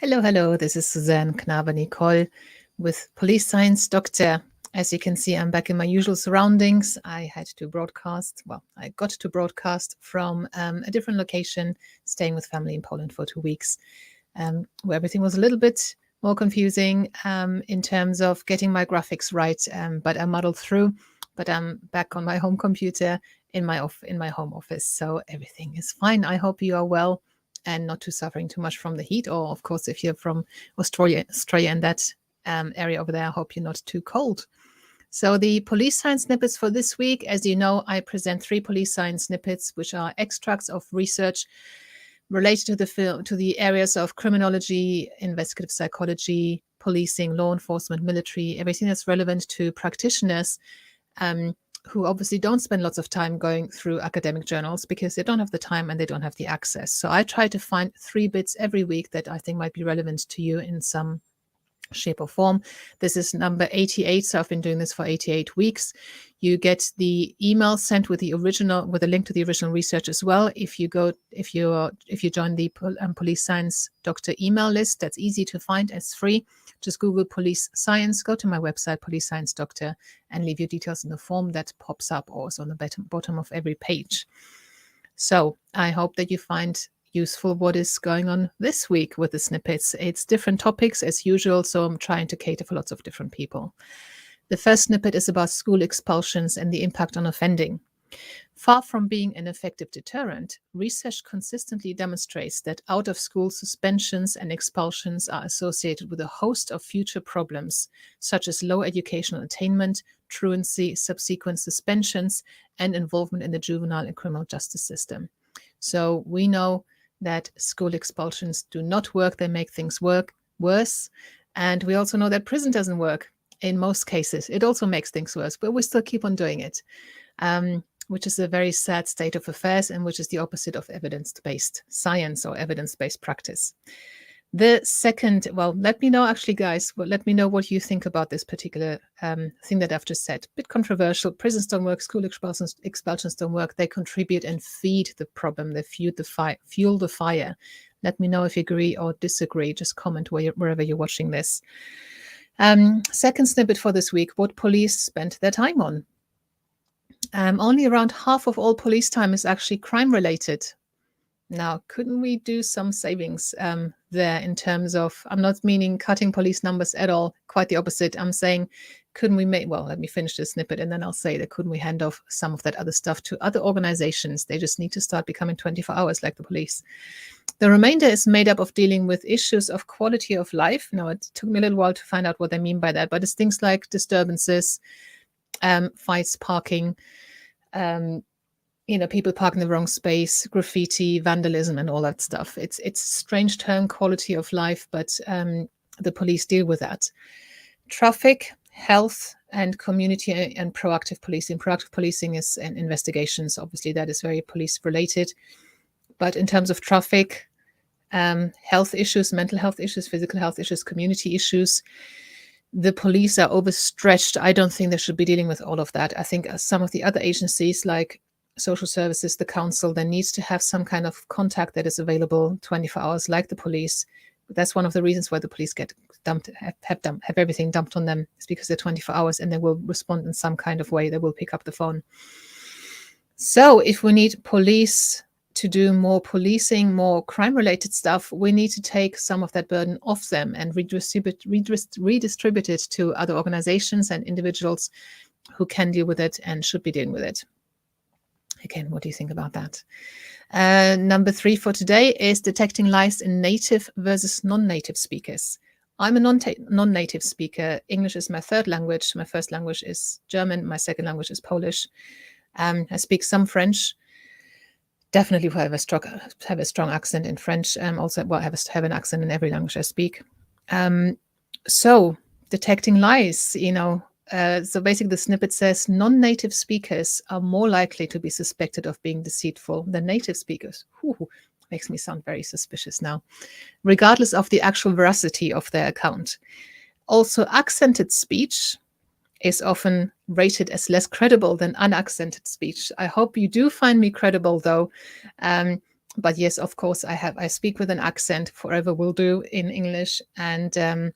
Hello, hello. This is Suzanne Knaber-Nicole with Police Science Doctor. As you can see, I'm back in my usual surroundings. I had to broadcast, I got to broadcast from a different location, staying with family in Poland for 2 weeks, where everything was a little bit more confusing in terms of getting my graphics right, but I muddled through. But I'm back on my home computer in my home office, so everything is fine. I hope you are well and not too suffering too much from the heat. Or, of course, if you're from Australia and that area over there, I hope you're not too cold. So the police science snippets for this week, as you know, I present 3 police science snippets, which are extracts of research related to the areas of criminology, investigative psychology, policing, law enforcement, military, everything that's relevant to practitioners who obviously don't spend lots of time going through academic journals because they don't have the time and they don't have the access. So I try to find 3 bits every week that I think might be relevant to you in some shape or form. This is number 88, so I've been doing this for 88 weeks. You get the email sent with a link to the original research as well. If you join the Police Science Doctor email list, that's easy to find. It's free. Just Google Police Science, go to my website, Police Science Doctor, and leave your details in the form that pops up or is on the bottom of every page. So I hope that you find useful what is going on this week with the snippets. It's different topics as usual, so I'm trying to cater for lots of different people. The first snippet is about school expulsions and the impact on offending. Far from being an effective deterrent, research consistently demonstrates that out-of-school suspensions and expulsions are associated with a host of future problems, such as low educational attainment, truancy, subsequent suspensions, and involvement in the juvenile and criminal justice system. So we know that school expulsions do not work. They make things worse. And we also know that prison doesn't work in most cases. It also makes things worse, but we still keep on doing it. Which is a very sad state of affairs and which is the opposite of evidence-based science or evidence-based practice. The second, let me know actually, guys, let me know what you think about this particular thing that I've just said. Bit controversial. Prisons don't work, school expulsions don't work. They contribute and feed the problem. They fuel the fire. Let me know if you agree or disagree. Just comment wherever you're watching this. Second snippet for this week, what police spent their time on. Only around half of all police time is actually crime-related. Now, couldn't we do some savings there in terms of, I'm not meaning cutting police numbers at all, quite the opposite. I'm saying, couldn't we let me finish this snippet and then I'll say that couldn't we hand off some of that other stuff to other organizations? They just need to start becoming 24 hours like the police. The remainder is made up of dealing with issues of quality of life. Now, it took me a little while to find out what they mean by that, but it's things like disturbances, fights, parking, people park in the wrong space, graffiti, vandalism, and all that stuff. It's a strange term, quality of life, but the police deal with that. Traffic, health, and community and proactive policing. Proactive policing is investigations. Obviously, that is very police related. But in terms of traffic, health issues, mental health issues, physical health issues, community issues, the police are overstretched. I don't think they should be dealing with all of that. I think some of the other agencies like social services, the council, there needs to have some kind of contact that is available 24 hours like the police. That's one of the reasons why the police get dumped, have everything dumped on them. It's because they're 24 hours and they will respond in some kind of way. They will pick up the phone. So if we need police to do more policing, more crime-related stuff, we need to take some of that burden off them and redistribute it to other organizations and individuals who can deal with it and should be dealing with it. Again, what do you think about that? Number 3 for today is detecting lies in native versus non-native speakers. I'm a non-native speaker. English is my third language. My first language is German. My second language is Polish. I speak some French. Definitely have a strong accent in French. Also, have an accent in every language I speak. So detecting lies, so basically the snippet says non-native speakers are more likely to be suspected of being deceitful than native speakers. Makes me sound very suspicious now, regardless of the actual veracity of their account. Also, accented speech is often rated as less credible than unaccented speech. I hope you do find me credible, though. But yes, of course, I speak with an accent. Forever will do in English. And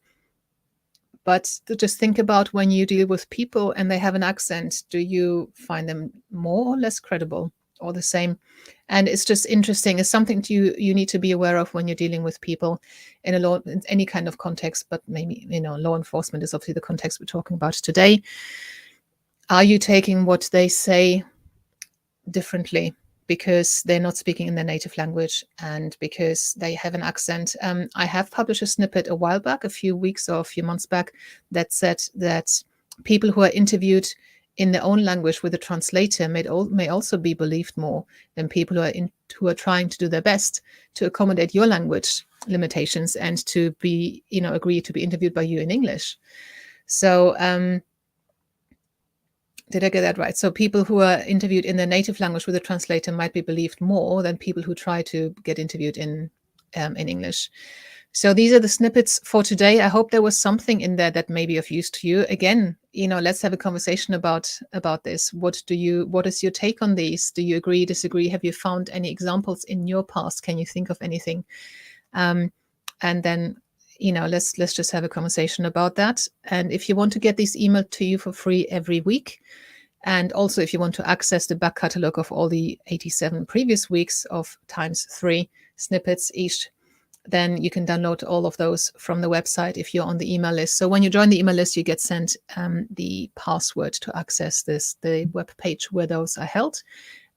but to just think about when you deal with people and they have an accent, do you find them more or less credible or the same? And it's just interesting. It's something you need to be aware of when you're dealing with people in in any kind of context, but maybe, law enforcement is obviously the context we're talking about today. Are you taking what they say differently because they're not speaking in their native language and because they have an accent? I have published a snippet a while back, a few weeks or a few months back, that said that people who are interviewed in their own language with a translator may also be believed more than people who are trying to do their best to accommodate your language limitations and to be, agree to be interviewed by you in English. So did I get that right? So people who are interviewed in their native language with a translator might be believed more than people who try to get interviewed in English. So these are the snippets for today. I hope there was something in there that may be of use to you. Again, let's have a conversation about this. What is your take on these? Do you agree, disagree? Have you found any examples in your past? Can you think of anything? And then, let's just have a conversation about that. And if you want to get these emailed to you for free every week, and also if you want to access the back catalog of all the 87 previous weeks of ×3 snippets each, then you can download all of those from the website if you're on the email list. So when you join the email list, you get sent the password to access the web page where those are held.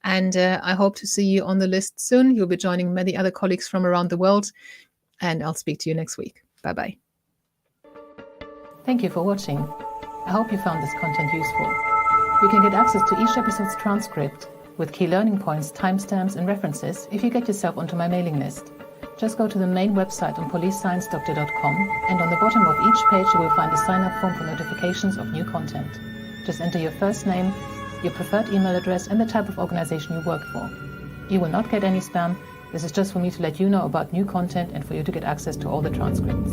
And I hope to see you on the list soon. You'll be joining many other colleagues from around the world. And I'll speak to you next week. Bye-bye. Thank you for watching. I hope you found this content useful. You can get access to each episode's transcript with key learning points, timestamps, and references if you get yourself onto my mailing list. Just go to the main website on policesciencedoctor.com, and on the bottom of each page you will find a sign-up form for notifications of new content. Just enter your first name, your preferred email address, and the type of organization you work for. You will not get any spam. This is just for me to let you know about new content and for you to get access to all the transcripts.